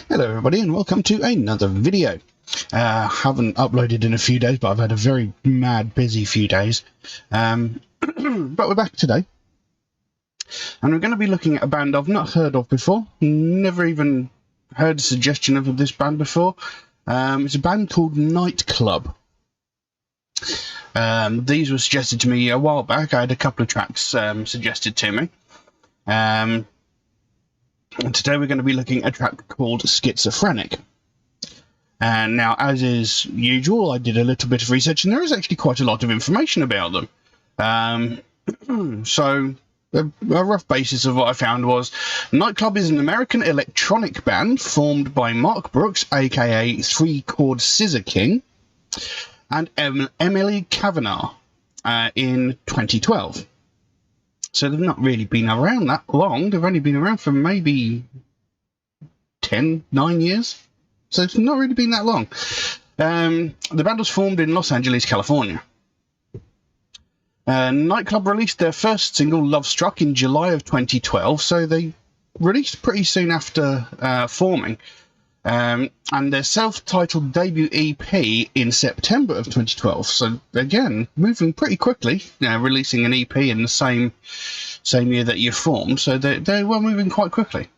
Hello everybody and welcome to another video. Haven't uploaded in a few days, but I've had a very mad busy few days. But we're back today. And we're going to be looking at a band I've not heard of before. Never even heard a suggestion of this band before. It's a band called Nightclub. These were suggested to me a while back. I had a couple of tracks suggested to me. And today we're going to be looking at a track called Schizophrenic. And now, as is usual, I did a little bit of research, and there is actually quite a lot of information about them. So, a rough basis of what I found was, Nightclub is an American electronic band formed by Mark Brooks, aka 3-Chord Scissor King, and Emily Kavanagh in 2012. So they've not really been around that long. They've only been around for maybe 9 years. So it's not really been that long. The band was formed in Los Angeles, California. Nightclub released their first single, Love Struck, in July of 2012. So they released pretty soon after forming. And their self-titled debut EP in September of 2012. So again, moving pretty quickly, releasing an EP in the same year that you formed. So they were moving quite quickly.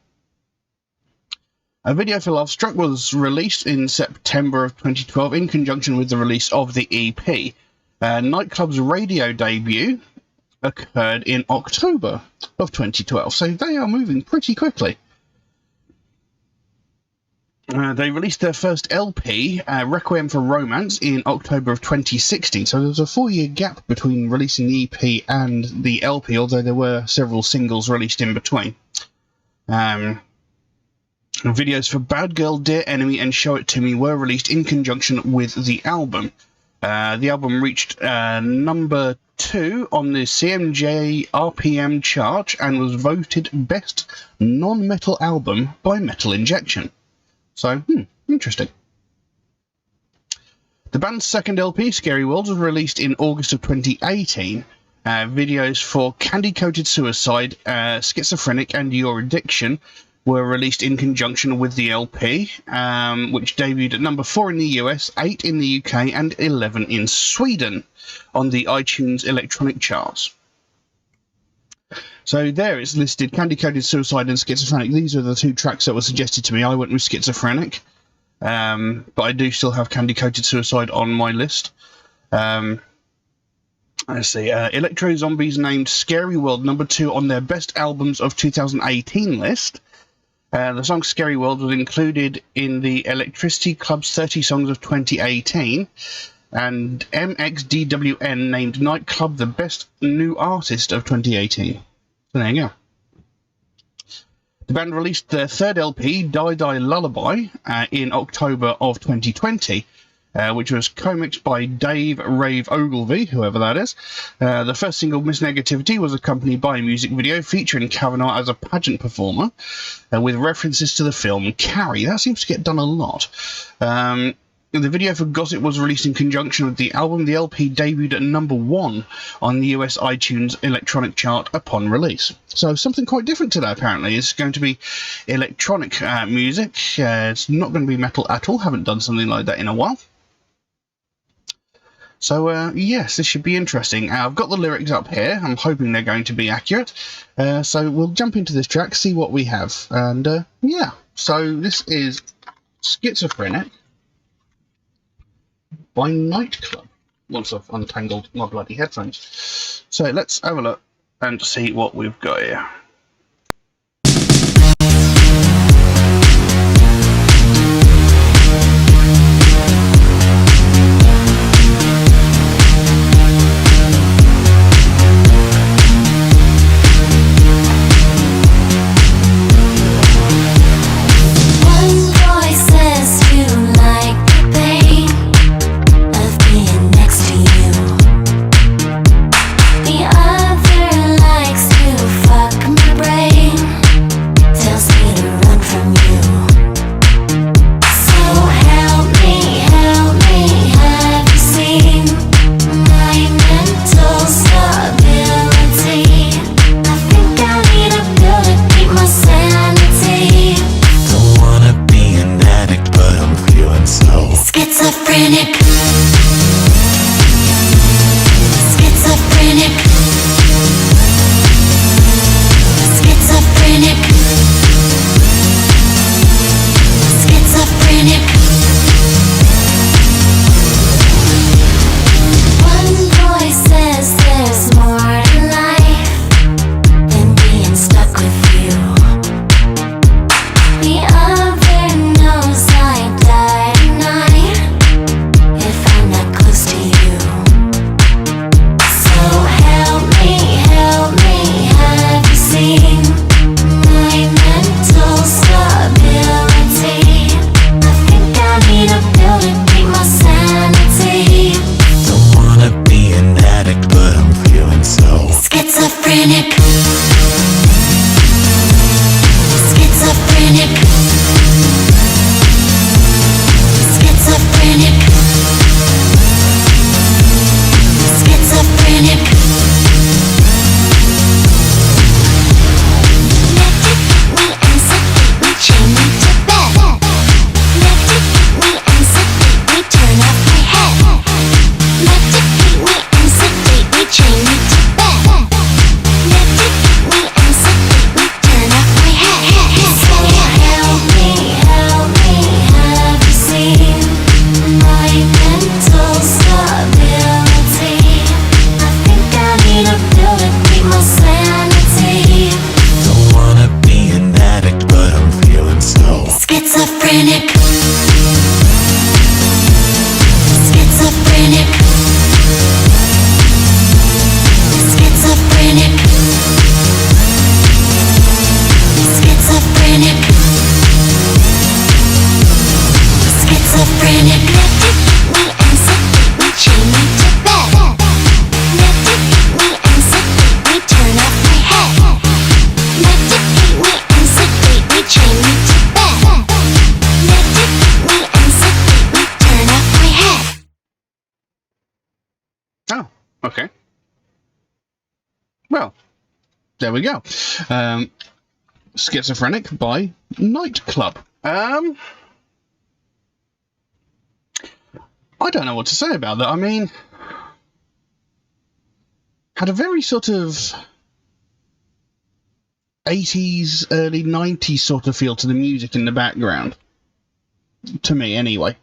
A video for Love Struck was released in September of 2012 in conjunction with the release of the EP. Nightclub's radio debut occurred in October of 2012. So they are moving pretty quickly. They released their first LP, Requiem for Romance, in October of 2016. So there was a 4-year gap between releasing the EP and the LP, although there were several singles released in between. Videos for Bad Girl, Dear Enemy, and Show It To Me were released in conjunction with the album. The album reached number 2 on the CMJ RPM chart and was voted Best Non-Metal Album by Metal Injection. So, interesting. The band's second LP, Scary World, was released in August of 2018. Videos for Candy Coated Suicide, Schizophrenic, and Your Addiction were released in conjunction with the LP, which debuted at number 4 in the US, 8 in the UK, and 11 in Sweden on the iTunes electronic charts. So there it's listed, Candy Coated Suicide and Schizophrenic. These are the 2 tracks that were suggested to me. I went with Schizophrenic, but I do still have Candy Coated Suicide on my list. Let's see, Electro Zombies named Scary World number 2 on their Best Albums of 2018 list. The song Scary World was included in the Electricity Club's 30 Songs of 2018. And MXDWN named Nightclub the Best New Artist of 2018. So there you go. The band released their third LP, Die Die Lullaby, in October of 2020, which was co-mixed by Dave Rave Ogilvy, whoever that is. The first single, Miss Negativity, was accompanied by a music video featuring Kavanagh as a pageant performer, with references to the film Carrie. That seems to get done a lot. The video for Gossip was released in conjunction with the album. The LP debuted at number 1 on the US iTunes electronic chart upon release. So something quite different today, apparently. It's going to be electronic music. It's not going to be metal at all. Haven't done something like that in a while. So, yes, this should be interesting. I've got the lyrics up here. I'm hoping they're going to be accurate. So we'll jump into this track, see what we have. And, yeah. So this is Schizophrenic by Nightclub, once I've untangled my bloody headphones. So let's have a look and see what we've got here. The other likes to fuck me. Schizophrenic. Schizophrenic. Schizophrenic. Schizophrenic. Schizophrenic. Me and sick, we chain me to bed. Medicate me and sick, we turn off my head. Medicate me and sick, we chain me to bed. Medicate me and sick, we turn off my head. Oh, okay. Well, there we go. Schizophrenic by Nightclub. I don't know what to say about that. I mean, had a very sort of 80s, early 90s sort of feel to the music in the background. To me, anyway.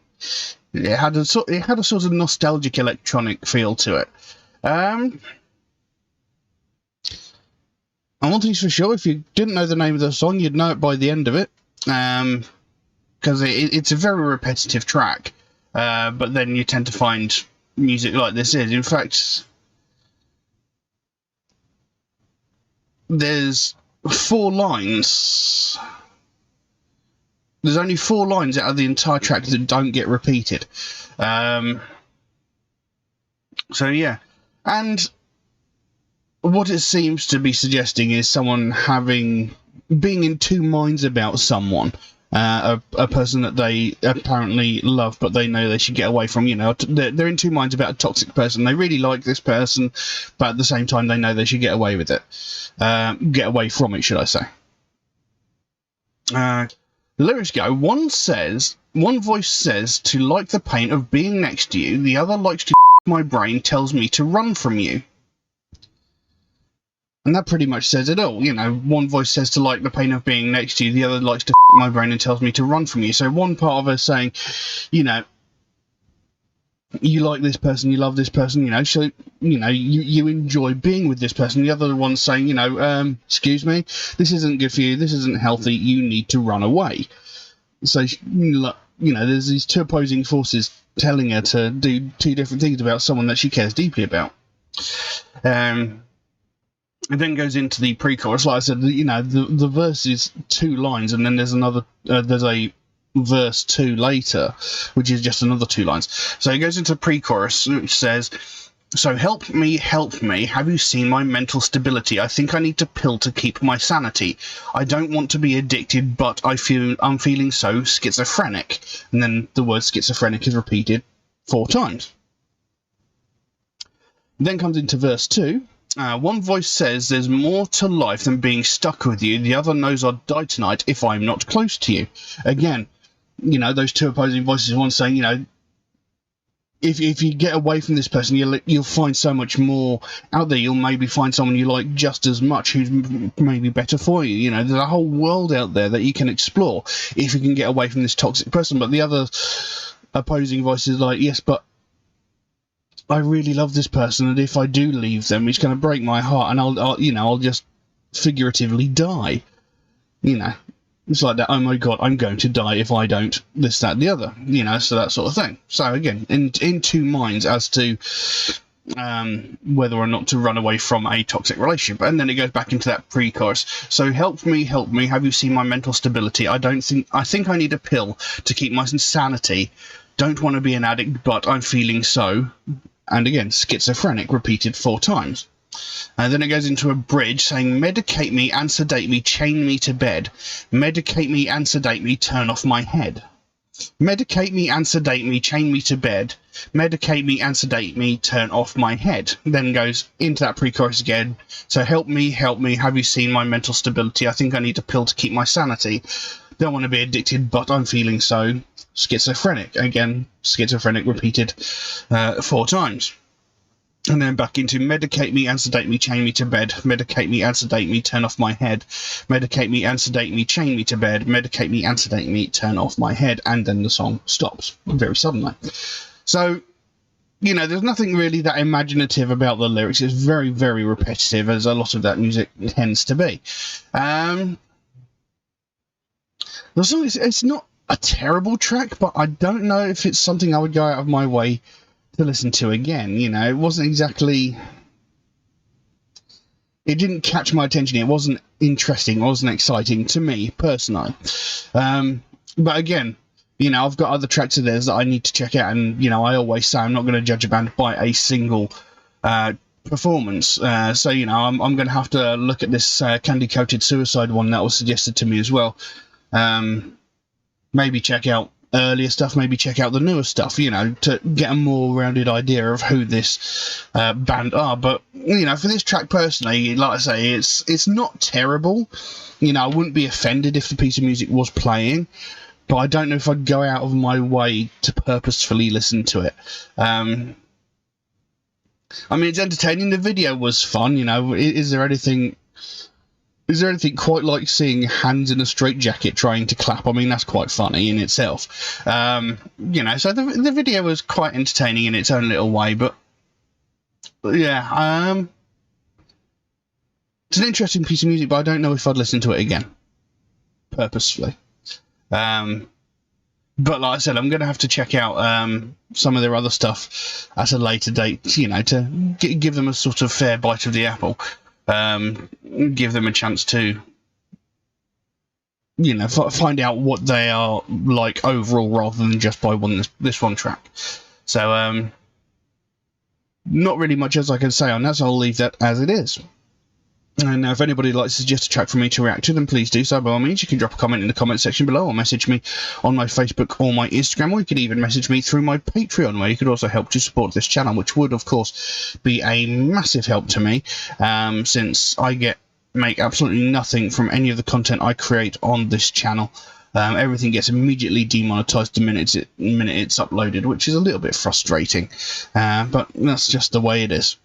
It had a sort of nostalgic electronic feel to it. And one thing's for sure, if you didn't know the name of the song, you'd know it by the end of it. Because it's a very repetitive track. But then you tend to find music like this is. In fact, there's 4 lines. There's only 4 lines out of the entire track that don't get repeated. So yeah. And what it seems to be suggesting is someone being in 2 minds about someone. A person that they apparently love, but they know they should get away from. You know, they're in 2 minds about a toxic person. They really like this person, but at the same time, they know they should get away with it. Get away from it, should I say. The lyrics go, one voice says to like the pain of being next to you, the other likes to my brain, tells me to run from you. And that pretty much says it all. You know, one voice says to like the pain of being next to you, the other likes to my brain and tells me to run from you. So one part of us saying, you know, you like this person, you love this person, you know, so, you know, you enjoy being with this person. The other one's saying, you know, excuse me, this isn't good for you, this isn't healthy, you need to run away. So, you know, there's these 2 opposing forces telling her to do 2 different things about someone that she cares deeply about. It then goes into the pre-chorus. Like I said, you know, the verse is 2 lines, and then there's a verse 2 later, which is just another 2 lines. So it goes into pre-chorus, which says, so help me, have you seen my mental stability? I think I need a pill to keep my sanity. I don't want to be addicted, but I'm feeling so schizophrenic. And then the word schizophrenic is repeated 4 times. Then comes into verse 2. One voice says there's more to life than being stuck with you. The other knows I'll die tonight if I'm not close to you. Again, you know, those 2 opposing voices. One saying, you know, if you get away from this person, you'll find so much more out there. You'll maybe find someone you like just as much who's maybe better for you. You know, there's a whole world out there that you can explore if you can get away from this toxic person. But the other opposing voice is like, yes, but I really love this person, and if I do leave them, it's going to break my heart, and I'll just figuratively die. You know, it's like that. Oh my god, I'm going to die if I don't this, that, the other. You know, so that sort of thing. So again, in 2 minds as to whether or not to run away from a toxic relationship, and then it goes back into that pre-chorus. So help me, have you seen my mental stability? I think I need a pill to keep my sanity. Don't want to be an addict, but I'm feeling so. And again, schizophrenic, repeated 4 times. And then it goes into a bridge saying, medicate me and sedate me, chain me to bed. Medicate me and sedate me, turn off my head. Medicate me and sedate me, chain me to bed. Medicate me and sedate me, turn off my head. Then goes into that pre-chorus again. So help me, have you seen my mental stability? I think I need a pill to keep my sanity. Don't want to be addicted, but I'm feeling so schizophrenic. Again, schizophrenic repeated 4 times. And then back into medicate me and sedate me, chain me to bed. Medicate me and sedate me, turn off my head. Medicate me and sedate me, chain me to bed. Medicate me and sedate me, turn off my head. And then the song stops very suddenly. So, you know, there's nothing really that imaginative about the lyrics. It's very, very repetitive, as a lot of that music tends to be. The song it's not a terrible track, but I don't know if it's something I would go out of my way to listen to again. You know, it wasn't exactly... It didn't catch my attention. It wasn't interesting. It wasn't exciting to me, personally. But again, you know, I've got other tracks of theirs that I need to check out, and, you know, I always say I'm not going to judge a band by a single performance. So, you know, I'm going to have to look at this Candy Coated Suicide one that was suggested to me as well. Maybe check out earlier stuff, maybe check out the newer stuff, you know, to get a more rounded idea of who this band are. But, you know, for this track personally, like I say, it's not terrible. You know, I wouldn't be offended if the piece of music was playing, but I don't know if I'd go out of my way to purposefully listen to it. I mean, it's entertaining. The video was fun, you know. Is there anything quite like seeing hands in a straitjacket trying to clap? I mean, that's quite funny in itself. You know, so the video was quite entertaining in its own little way, but yeah, it's an interesting piece of music, but I don't know if I'd listen to it again, purposefully. But like I said, I'm going to have to check out some of their other stuff at a later date, you know, to give them a sort of fair bite of the apple. Give them a chance to, you know, find out what they are like overall, rather than just by this one track. So, not really much else I can say on that, so I'll leave that as it is. And now, if anybody would like to suggest a track for me to react to, then please do so. By all means, you can drop a comment in the comment section below, or message me on my Facebook or my Instagram, or you could even message me through my Patreon, where you could also help to support this channel, which would, of course, be a massive help to me, since I make absolutely nothing from any of the content I create on this channel. Everything gets immediately demonetized the minute it's uploaded, which is a little bit frustrating, but that's just the way it is.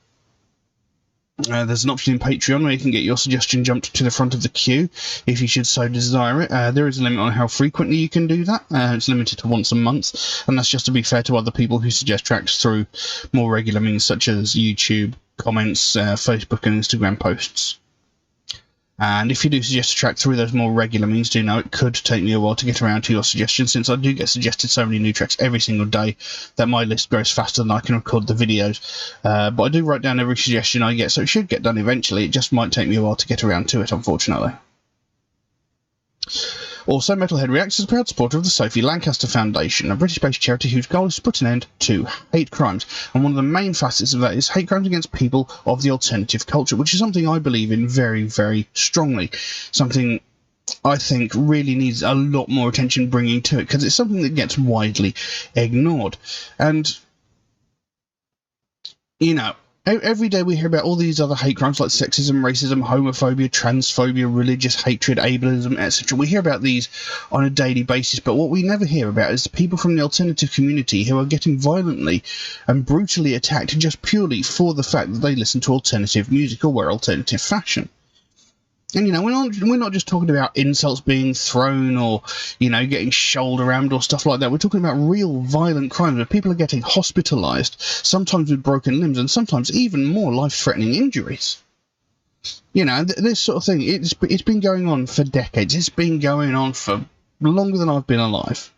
There's an option in Patreon where you can get your suggestion jumped to the front of the queue if you should so desire it. There is a limit on how frequently you can do that. It's limited to once a month, and that's just to be fair to other people who suggest tracks through more regular means such as YouTube, comments, Facebook and Instagram posts. And if you do suggest a track through those more regular means, do know it could take me a while to get around to your suggestions, since I do get suggested so many new tracks every single day that my list grows faster than I can record the videos. But I do write down every suggestion I get, so it should get done eventually. It just might take me a while to get around to it, unfortunately. Also, MetalHead Reacts is a proud supporter of the Sophie Lancaster Foundation, a British-based charity whose goal is to put an end to hate crimes. And one of the main facets of that is hate crimes against people of the alternative culture, which is something I believe in very, very strongly. Something I think really needs a lot more attention bringing to it, because it's something that gets widely ignored. And, you know, every day we hear about all these other hate crimes like sexism, racism, homophobia, transphobia, religious hatred, ableism, etc. We hear about these on a daily basis, but what we never hear about is the people from the alternative community who are getting violently and brutally attacked just purely for the fact that they listen to alternative music or wear alternative fashion. And, you know, we're not just talking about insults being thrown or, you know, getting shouldered around or stuff like that. We're talking about real violent crimes where people are getting hospitalised, sometimes with broken limbs and sometimes even more life-threatening injuries. You know, this sort of thing, it's been going on for decades. It's been going on for longer than I've been alive.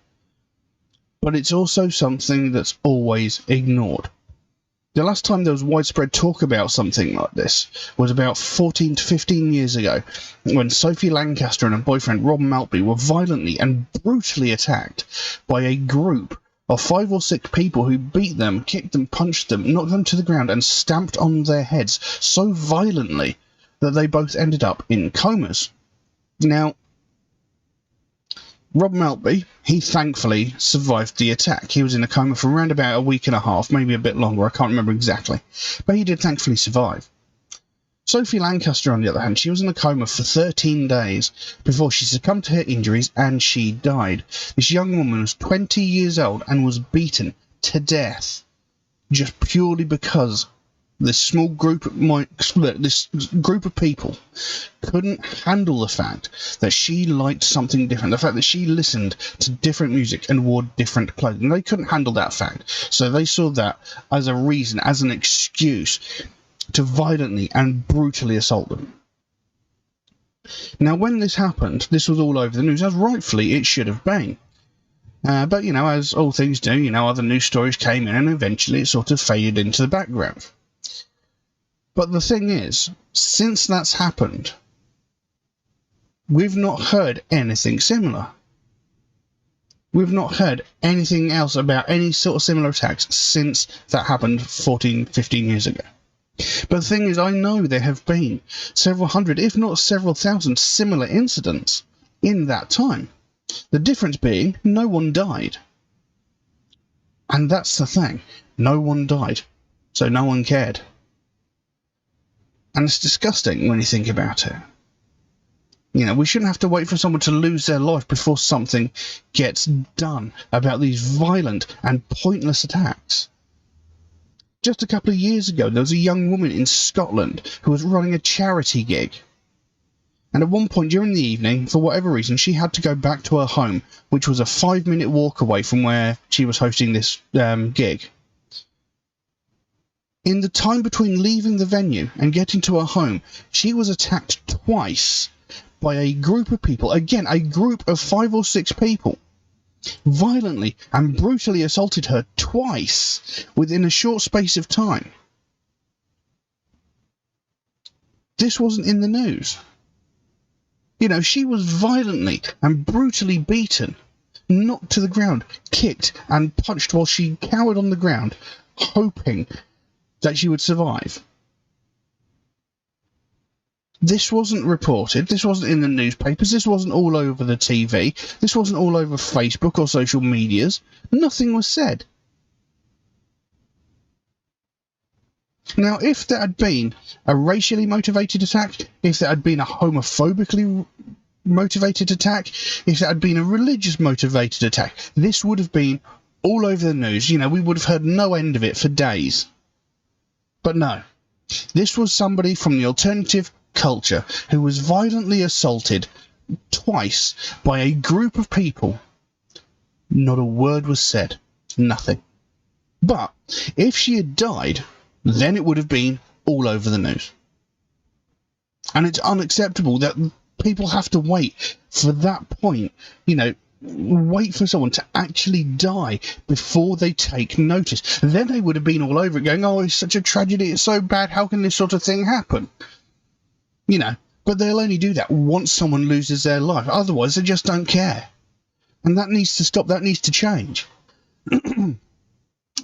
But it's also something that's always ignored. The last time there was widespread talk about something like this was about 14 to 15 years ago, when Sophie Lancaster and her boyfriend Rob Maltby were violently and brutally attacked by a group of 5 or 6 people who beat them, kicked them, punched them, knocked them to the ground and stamped on their heads so violently that they both ended up in comas. Now, Rob Maltby, he thankfully survived the attack. He was in a coma for around about a week and a half, maybe a bit longer, I can't remember exactly. But he did thankfully survive. Sophie Lancaster, on the other hand, she was in a coma for 13 days before she succumbed to her injuries and she died. This young woman was 20 years old and was beaten to death just purely because this small group of people couldn't handle the fact that she liked something different, the fact that she listened to different music and wore different clothing. They couldn't handle that fact, so they saw that as a reason, as an excuse to violently and brutally assault them. Now, when this happened, this was all over the news, as rightfully it should have been. But, you know, as all things do, you know, other news stories came in and eventually it sort of faded into the background. But the thing is, since that's happened, we've not heard anything similar. We've not heard anything else about any sort of similar attacks since that happened 14, 15 years ago. But the thing is, I know there have been several hundred, if not several thousand, similar incidents in that time. The difference being, no one died. And that's the thing. No one died. So no one cared. And it's disgusting when you think about it. You know, we shouldn't have to wait for someone to lose their life before something gets done about these violent and pointless attacks. Just a couple of years ago, there was a young woman in Scotland who was running a charity gig. And at one point during the evening, for whatever reason, she had to go back to her home, which was a 5-minute walk away from where she was hosting this gig. In the time between leaving the venue and getting to her home, she was attacked twice by a group of people, again, a group of 5 or 6 people, violently and brutally assaulted her twice within a short space of time. This wasn't in the news. You know, she was violently and brutally beaten, knocked to the ground, kicked and punched while she cowered on the ground, hoping that she would survive. This wasn't reported, this wasn't in the newspapers, this wasn't all over the TV, this wasn't all over Facebook or social medias. Nothing was said. Now, if there had been a racially motivated attack, if there had been a homophobically motivated attack, if there had been a religious motivated attack, this would have been all over the news. You know, we would have heard no end of it for days. But no, this was somebody from the alternative culture who was violently assaulted twice by a group of people. Not a word was said. Nothing. But if she had died, then it would have been all over the news. And it's unacceptable that people have to wait for that point, you know, wait for someone to actually die before they take notice. Then they would have been all over it going, oh, it's such a tragedy, it's so bad, how can this sort of thing happen? You know, but they'll only do that once someone loses their life. Otherwise, they just don't care. And that needs to stop, that needs to change.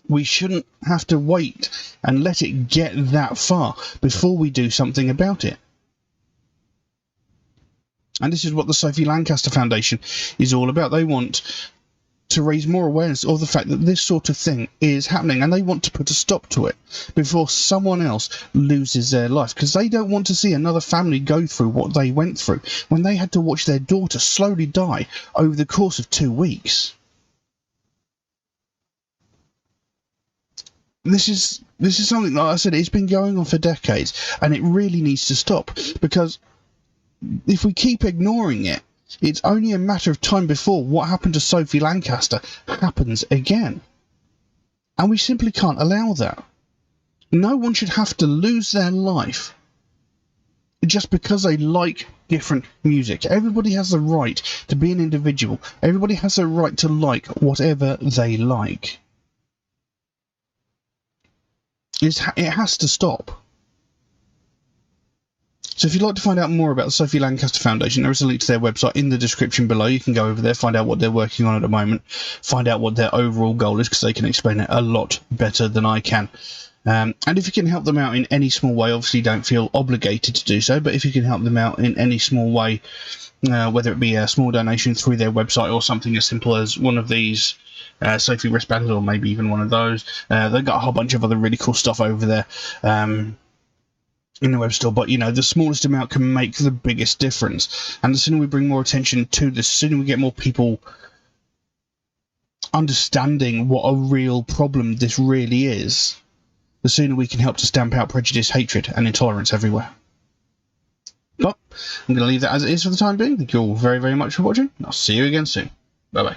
We shouldn't have to wait and let it get that far before we do something about it. And this is what the Sophie Lancaster Foundation is all about. They want to raise more awareness of the fact that this sort of thing is happening, and they want to put a stop to it before someone else loses their life, because they don't want to see another family go through what they went through when they had to watch their daughter slowly die over the course of 2 weeks. This is something, like I said, it's been going on for decades, and it really needs to stop, because if we keep ignoring it, it's only a matter of time before what happened to Sophie Lancaster happens again. And we simply can't allow that. No one should have to lose their life just because they like different music. Everybody has the right to be an individual. Everybody has the right to like whatever they like. It has to stop. So if you'd like to find out more about the Sophie Lancaster Foundation, there is a link to their website in the description below. You can go over there, find out what they're working on at the moment, find out what their overall goal is, because they can explain it a lot better than I can. And if you can help them out in any small way, obviously don't feel obligated to do so, but if you can help them out in any small way, whether it be a small donation through their website or something as simple as one of these Sophie wristbands, or maybe even one of those. They've got a whole bunch of other really cool stuff over there in the web store, but you know, the smallest amount can make the biggest difference. And the sooner we bring more attention to this, the sooner we get more people understanding what a real problem this really is, the sooner we can help to stamp out prejudice, hatred and intolerance everywhere. But I'm going to leave that as it is for the time being. Thank you all very, very much for watching. I'll see you again soon. Bye bye.